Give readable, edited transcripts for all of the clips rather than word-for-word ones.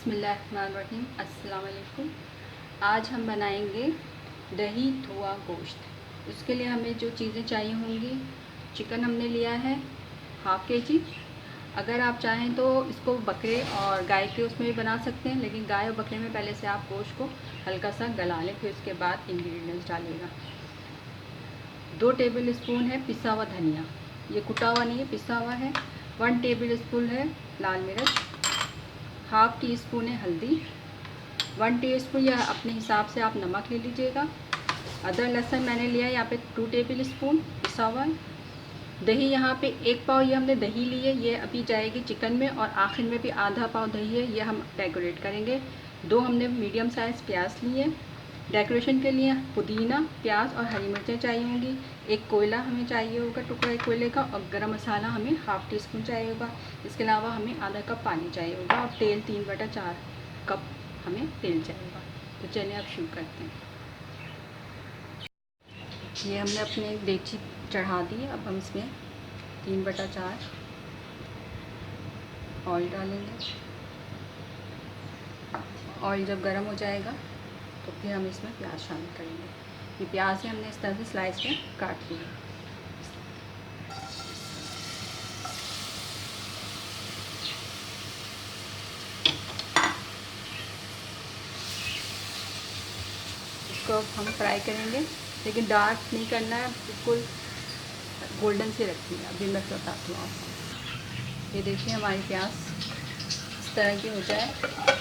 बिस्मिल्लाहिर्रहमानिर्रहीम। अस्सलाम वालेकुम। आज हम बनाएंगे दही धुआ गोश्त। उसके लिए हमें जो चीज़ें चाहिए होंगी, चिकन हमने लिया है हाफ़ के जी। अगर आप चाहें तो इसको बकरे और गाय के उसमें भी बना सकते हैं, लेकिन गाय और बकरे में पहले से आप गोश्त को हल्का सा गला लें, फिर उसके बाद इंग्रेडिएंट्स डालिएगा। 2 टेबल स्पून है पिसा हुआ धनिया, ये कुटा हुआ नहीं है, पिसा हुआ है। 1 टेबल स्पून है लाल मिर्च, हाफ़ टी स्पून है हल्दी, 1 टीस्पून या अपने हिसाब से आप नमक ले लीजिएगा। अदरक लहसुन मैंने लिया है यहाँ पे 2 टेबल स्पून पिसा हुआ। दही यहाँ पे 1 पाव ये हमने दही ली है, ये अभी जाएगी चिकन में, और आखिर में भी आधा पाव दही है, ये हम डेकोरेट करेंगे। 2 हमने मीडियम साइज़ प्याज लिए। डेकोरेशन के लिए पुदीना, प्याज और हरी मिर्चें चाहिए होंगी। एक कोयला हमें चाहिए होगा, टुकड़ा एक कोयले का, और गरम मसाला हमें हाफ़ टी स्पून चाहिए होगा। इसके अलावा हमें आधा कप पानी चाहिए होगा, और तेल 3/4 कप हमें तेल चाहिए होगा। तो चलिए अब शुरू करते हैं। ये हमने अपने देगची चढ़ा दी है। अब हम इसमें 3/4 ऑयल डालेंगे। ऑयल जब गर्म हो जाएगा तो फिर हम इसमें प्याज शामिल करेंगे। ये प्याज है हमने इस तरह से स्लाइस में काट लिया। इसको हम फ्राई करेंगे, लेकिन डार्क नहीं करना है, बिल्कुल गोल्डन से रखनी है। अभी मैं बताती हूँ आपको। ये देखिए हमारी प्याज इस तरह की हो जाए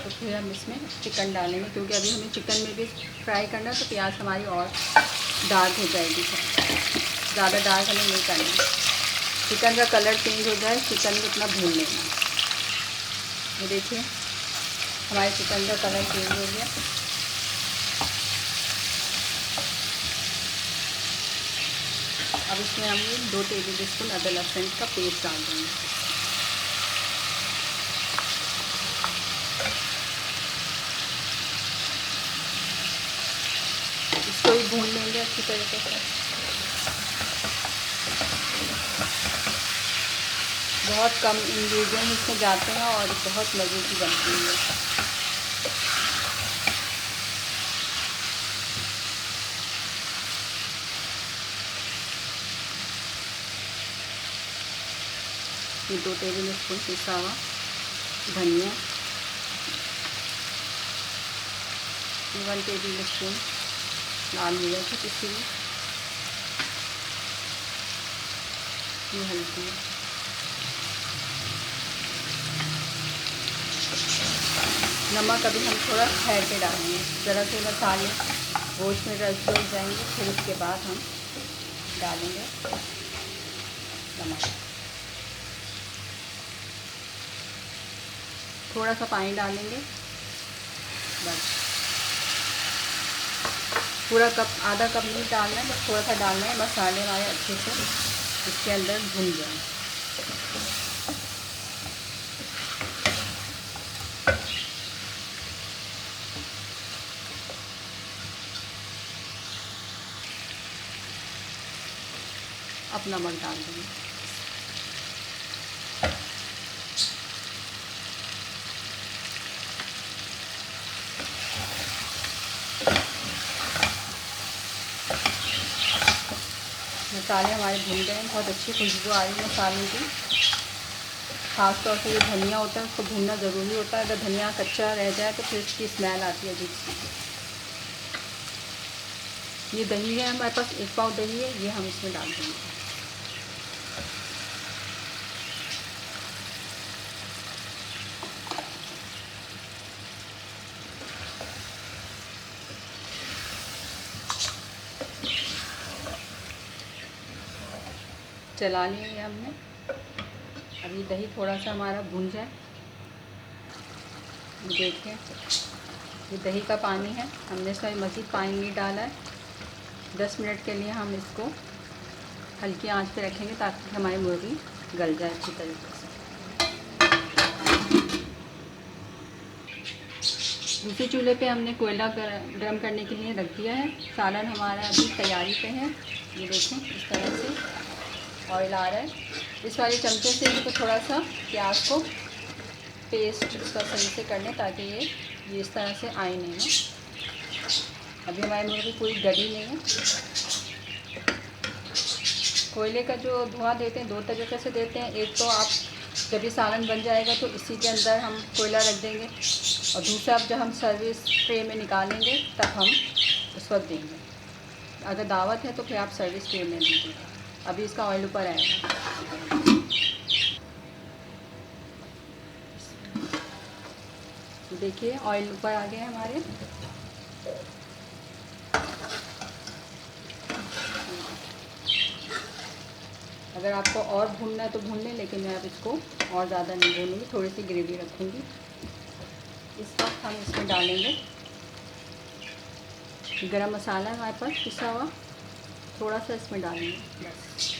तो फिर हम इसमें चिकन डालेंगे, क्योंकि अभी हमें चिकन में भी फ्राई करना है, तो प्याज हमारी और डार्क हो जाएगी। ज़्यादा डार्क हमें नहीं करना। चिकन का कलर चेंज हो जाए, चिकन को इतना भून लेना। ये देखिए हमारे चिकन का कलर चेंज हो गया। अब इसमें हम 2 टेबल स्पून अदरक लहसुन का पेस्ट डाल देंगे। इसको भी भून लेंगे अच्छी तरीके से। बहुत कम इंग्रेडिएंट इसमें जाते हैं और बहुत मज़े की बनती है। ये 2 टेबल स्पून पिसा हुआ धनिया, 1 टेबल स्पून लाल मिर्च है पिसी हुई, ये हल्दी है, नमक अभी हम थोड़ा ठहर के डालेंगे। ज़रा से मसाले गोश्त में रस हो जाएंगे, फिर उसके बाद हम डालेंगे नमक। थोड़ा सा पानी डालेंगे, बस। पूरा कप, आधा कप नहीं डालना है, बस थोड़ा सा डालना है। मसाले हमारे अच्छे से इसके अंदर भून जाएं। अब नमक डाल देंगे। मसाले हमारे भून गए हैं, बहुत अच्छी खुशबू आ रही है मसालों की। ख़ास तौर से ये धनिया होता है, उसको भूनना ज़रूरी होता है। अगर धनिया कच्चा रह जाए तो फिर इसकी स्मेल आती है अजीब सी। ये दही है हमारे पास, 1 पाव दही है, ये हम इसमें डाल देंगे। चला लिया हमने। अब ये दही थोड़ा सा हमारा भुन जाए। देखिए ये दही का पानी है, हमने इसमें मज़ीद पानी नहीं डाला है। 10 मिनट के लिए हम इसको हल्की आंच पे रखेंगे, ताकि हमारी मुर्गी गल जाए अच्छी तरीके से। दूसरे चूल्हे पे हमने कोयला गर्म करने के लिए रख दिया है। सालन हमारा अभी तैयारी पे है। ये देखें इस तरह से ऑयल आ रहा है। इस वाले चमचे से इसको थोड़ा सा प्याज को पेस्ट इसका सही से कर लें ताकि ये इस तरह से आए नहीं ना। अभी हमारी मुर्गी पूरी गली नहीं है। कोयले का जो धुआं देते हैं 2 तरीके से देते हैं। एक तो आप जब ये सालन बन जाएगा तो इसी के अंदर हम कोयला रख देंगे, और दूसरा जब हम सर्विस ट्रे में निकालेंगे तब हम उस वक्त देंगे। अगर दावत है तो फिर आप सर्विस ट्रे में दीजिएगा। अभी इसका ऑयल ऊपर आएगा। देखिए ऑयल ऊपर आ गया है हमारे। अगर आपको और भूनना है तो भून लें, लेकिन मैं अब इसको और ज़्यादा नहीं भूनूंगी, थोड़ी सी ग्रेवी रखूँगी। इस वक्त हम इसमें डालेंगे गरम मसाला हमारे पास पिसा हुआ, थोड़ा सा इसमें डालेंगे बस।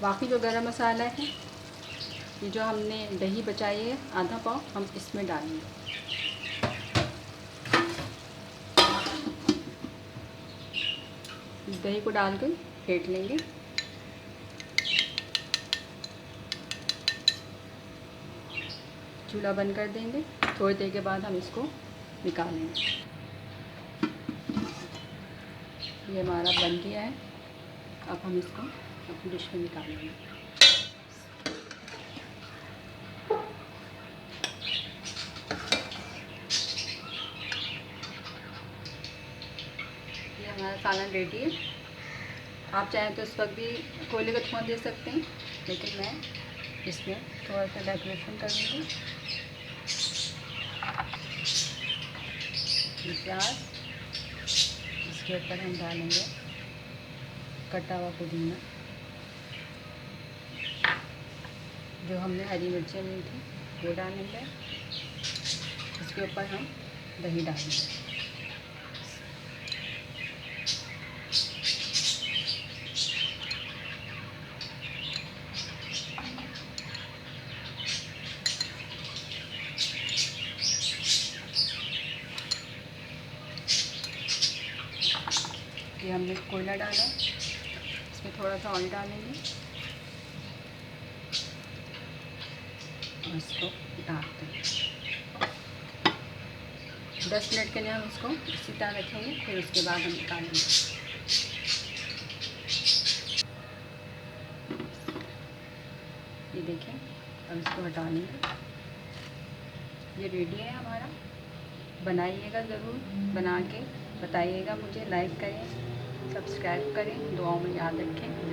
बाकी जो गरम मसाला है, ये जो हमने दही बचाई है आधा पाव, हम इसमें डालेंगे। दही को डालकर फेंट लेंगे। चूल्हा बंद कर देंगे। थोड़ी देर के बाद हम इसको निकालेंगे। ये हमारा बन गया है। अब हम इसको अपनी डिश में निकालेंगे। ये हमारा सालन रेडी है। आप चाहें तो इस वक्त भी कोयले का धुआं दे सकते हैं, लेकिन मैं इसमें थोड़ा सा डेकोरेशन कर दूँगी। प्याज, इसके ऊपर हम डालेंगे कटा हुआ पुदीना, जो हमने हरी मिर्चें ली थी वो डालेंगे। इसके ऊपर हम दही डालेंगे। ये हमने कोयला डाला, इसमें थोड़ा सा ऑयल डालेंगे और इसको ढक देंगे। 10 मिनट के लिए हम इसको इसी तरह रखेंगे, फिर उसके बाद हम निकालेंगे। ये देखें, अब इसको हटा लेंगे। ये रेडी है हमारा। बनाइएगा ज़रूर, बना के बताइएगा मुझे। लाइक करें, सब्सक्राइब करें, दुआओं में याद रखें।